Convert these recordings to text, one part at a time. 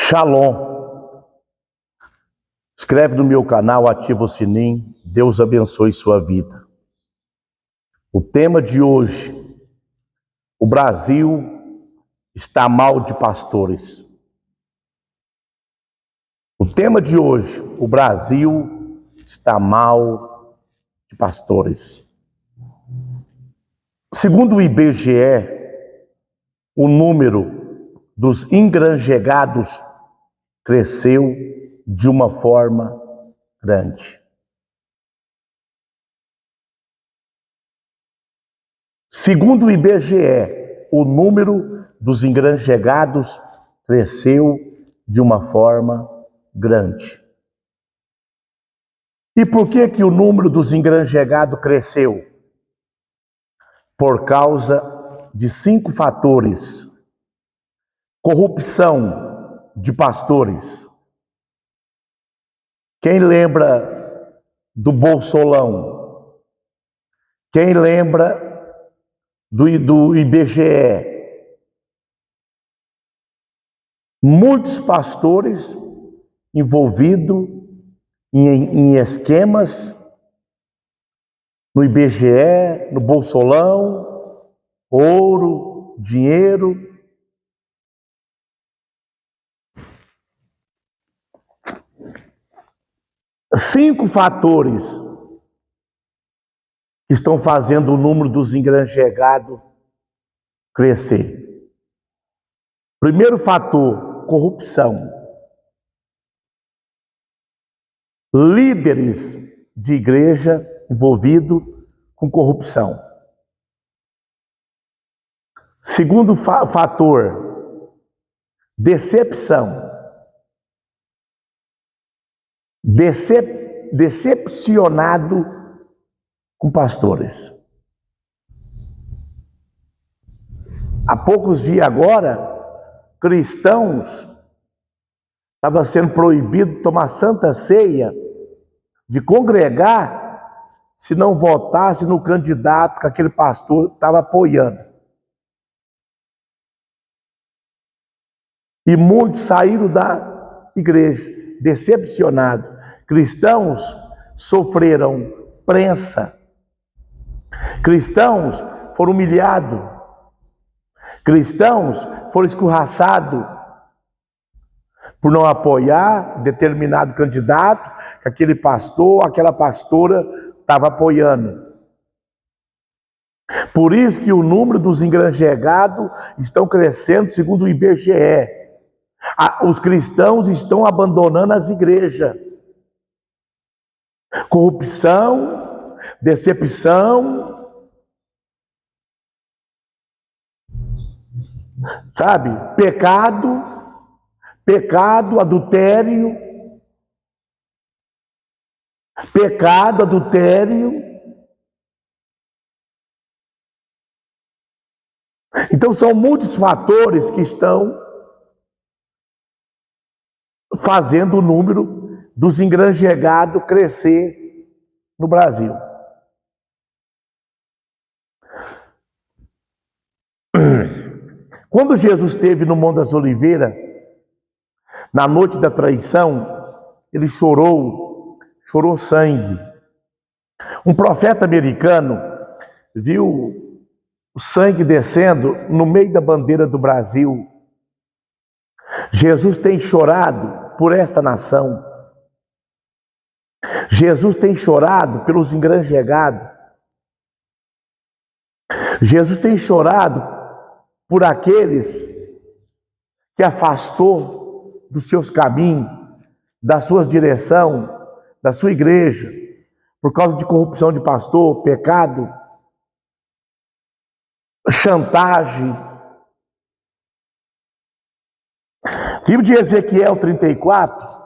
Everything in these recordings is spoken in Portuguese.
Shalom. Inscreve no meu canal, ativa o sininho. Deus abençoe sua vida. O tema de hoje: o Brasil está mal de pastores. O tema de hoje: o Brasil está mal de pastores. Segundo o IBGE, o número dos engranjegados cresceu de uma forma grande. Segundo o IBGE, o número dos engranjegados cresceu de uma forma grande. E por que o número dos engranjegados cresceu? Por causa de 5 fatores: corrupção de pastores. Quem lembra do Bolsolão? Quem lembra do IBGE? Muitos pastores envolvidos em esquemas no IBGE, no Bolsolão, ouro, dinheiro. Cinco fatores que estão fazendo o número dos engranjegados crescer. Primeiro fator: corrupção. Líderes de igreja envolvidos com corrupção. Segundo fator: decepção. Decepcionado com pastores. Há poucos dias agora, cristãos estavam sendo proibidos de tomar santa ceia, de congregar, se não votasse no candidato que aquele pastor estava apoiando. E muitos saíram da igreja decepcionados. Cristãos sofreram prensa. Cristãos foram humilhados. Cristãos foram escorraçados por não apoiar determinado candidato que aquele pastor, aquela pastora estava apoiando. Por isso que o número dos engranjegados estão crescendo, segundo o IBGE. Os cristãos estão abandonando as igrejas. Corrupção, decepção, sabe? Pecado, adultério. Então são muitos fatores que estão fazendo o número dos engranjegados crescer no Brasil. Quando Jesus esteve no Monte das Oliveiras, na noite da traição, ele chorou sangue. Um profeta americano viu o sangue descendo no meio da bandeira do Brasil. Jesus tem chorado por esta nação. Jesus tem chorado pelos engranjegados. Jesus tem chorado por aqueles que afastou dos seus caminhos, da sua direção, da sua igreja, por causa de corrupção de pastor, pecado, chantagem. Livro de Ezequiel 34.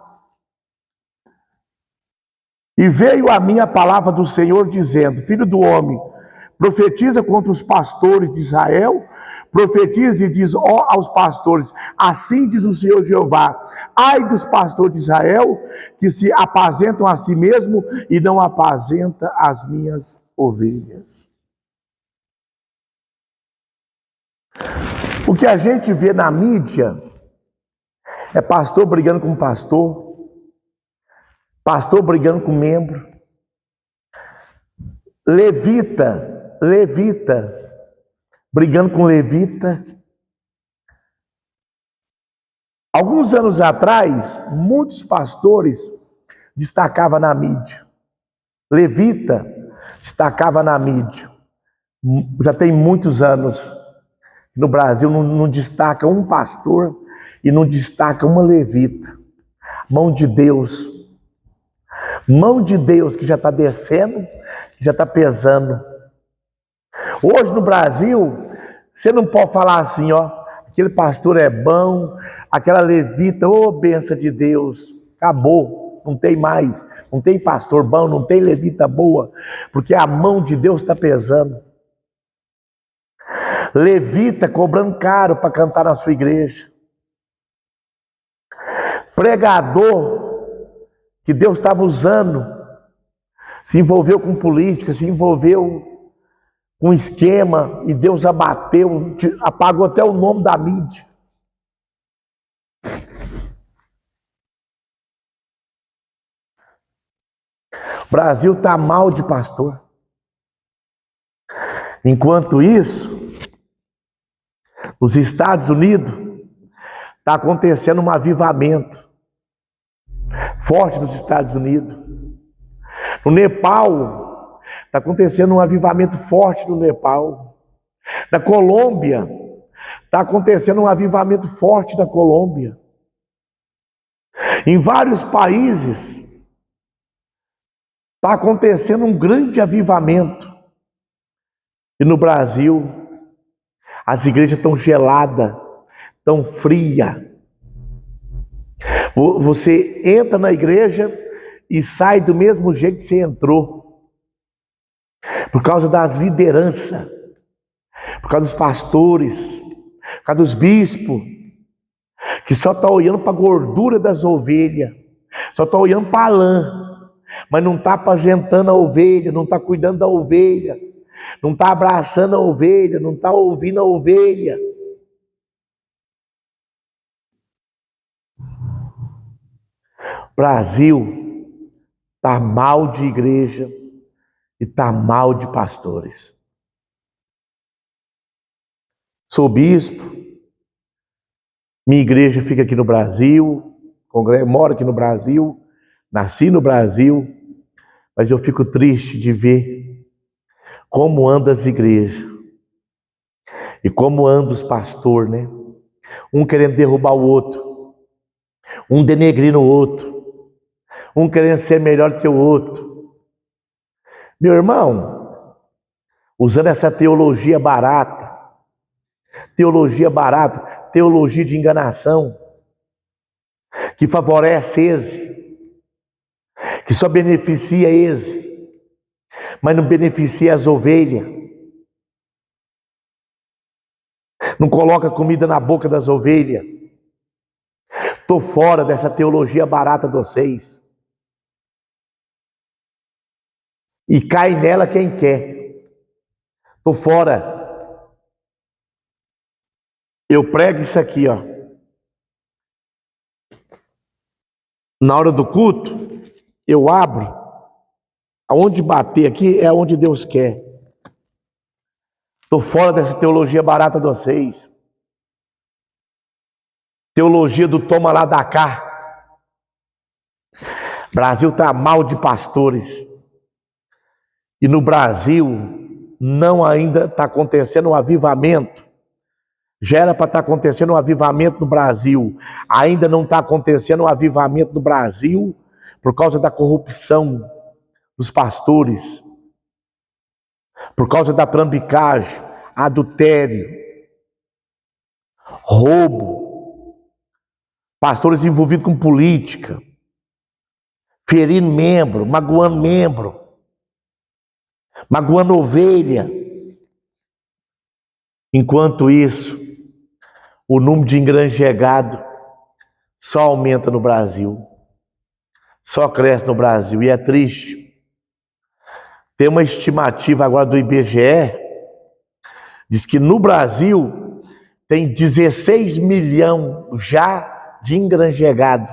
E veio a mim a palavra do Senhor dizendo: filho do homem, profetiza contra os pastores de Israel, profetiza e diz aos pastores: assim diz o Senhor Jeová, ai dos pastores de Israel, que se apazentam a si mesmo e não apazentam as minhas ovelhas. O que a gente vê na mídia É pastor brigando com pastor, pastor brigando com membro, levita brigando com levita. Alguns anos atrás, muitos pastores destacavam na mídia. Levita destacava na mídia. Já tem muitos anos. No Brasil não destaca um pastor e não destaca uma levita. Mão de Deus que já está descendo, que já está pesando. Hoje no Brasil, você não pode falar assim, ó, aquele pastor é bom, aquela levita, ô bênção de Deus, acabou, não tem mais, não tem pastor bom, não tem levita boa, porque a mão de Deus está pesando. Levita cobrando caro para cantar na sua igreja. Pregador que Deus estava usando, se envolveu com política, se envolveu com esquema e Deus abateu, apagou até o nome da mídia. O Brasil está mal de pastor. Enquanto isso, nos Estados Unidos, está acontecendo um avivamento forte nos Estados Unidos. No Nepal, está acontecendo um avivamento forte no Nepal. Na Colômbia, está acontecendo um avivamento forte na Colômbia. Em vários países, está acontecendo um grande avivamento. E no Brasil, as igrejas estão geladas, estão frias. Você entra na igreja e sai do mesmo jeito que você entrou. Por causa das lideranças, por causa dos pastores, por causa dos bispos, que só estão olhando para a gordura das ovelhas, só estão olhando para a lã, mas não está apacentando a ovelha, não está cuidando da ovelha, não está abraçando a ovelha, não está ouvindo a ovelha. O Brasil está mal de igreja e está mal de pastores. Sou bispo, minha igreja fica aqui no Brasil, moro aqui no Brasil, nasci no Brasil, mas eu fico triste de ver como andam as igrejas e como andam os pastores, né? Um querendo derrubar o outro, um denegrindo o outro, um querendo ser melhor que o outro. Meu irmão, usando essa teologia barata, teologia de enganação, que favorece esse, que só beneficia esse, mas não beneficia as ovelhas. Não coloca comida na boca das ovelhas. Estou fora dessa teologia barata de vocês. E cai nela quem quer. Estou fora. Eu prego isso aqui, ó. Na hora do culto, eu abro. Aonde bater aqui é onde Deus quer. Estou fora dessa teologia barata de vocês. Teologia do toma lá da cá. Brasil está mal de pastores. E no Brasil não ainda está acontecendo um avivamento. Já era para estar acontecendo um avivamento no Brasil. Ainda não está acontecendo um avivamento no Brasil por causa da corrupção dos pastores, por causa da trambicagem, adultério, roubo, pastores envolvidos com política, ferindo membro, magoando ovelha. Enquanto isso, o número de engranjegado só aumenta no Brasil, só cresce no Brasil, e é triste. Tem uma estimativa agora do IBGE, diz que no Brasil tem 16 milhões já de engranjegado.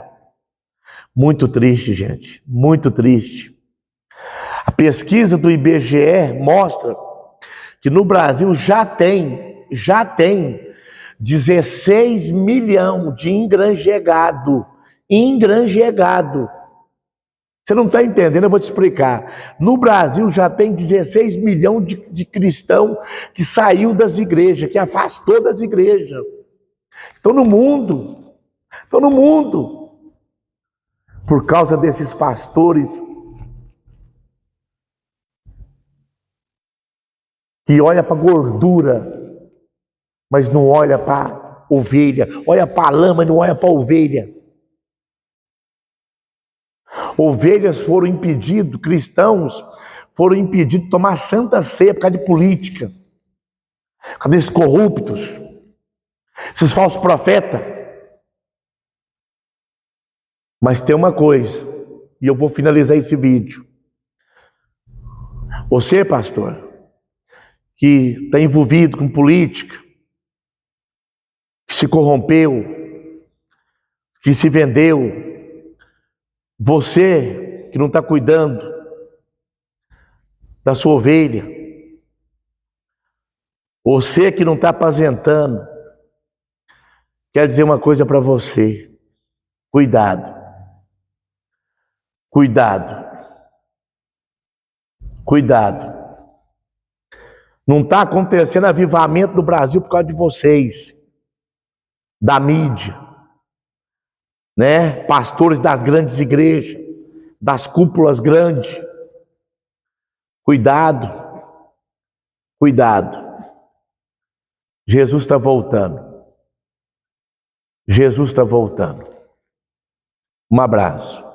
Muito triste, gente, muito triste. A pesquisa do IBGE mostra que no Brasil já tem 16 milhões de engranjegado. Você não está entendendo, eu vou te explicar. No Brasil já tem 16 milhões de cristãos que saiu das igrejas, que afastou das igrejas. Estão no mundo, por causa desses pastores que olha para a gordura, mas não olha para a ovelha, olha para a lã, mas não olha para a ovelha. Ovelhas foram impedidos, cristãos foram impedidos de tomar santa ceia por causa de política, por causa desses corruptos, esses falsos profetas. Mas tem uma coisa, e eu vou finalizar esse vídeo. Você, pastor, que está envolvido com política, que se corrompeu, que se vendeu, você que não está cuidando da sua ovelha, você que não está apacentando, quero dizer uma coisa para você: cuidado, não está acontecendo avivamento no Brasil por causa de vocês, da mídia, né? Pastores das grandes igrejas, das cúpulas grandes. Cuidado. Jesus está voltando. Um abraço.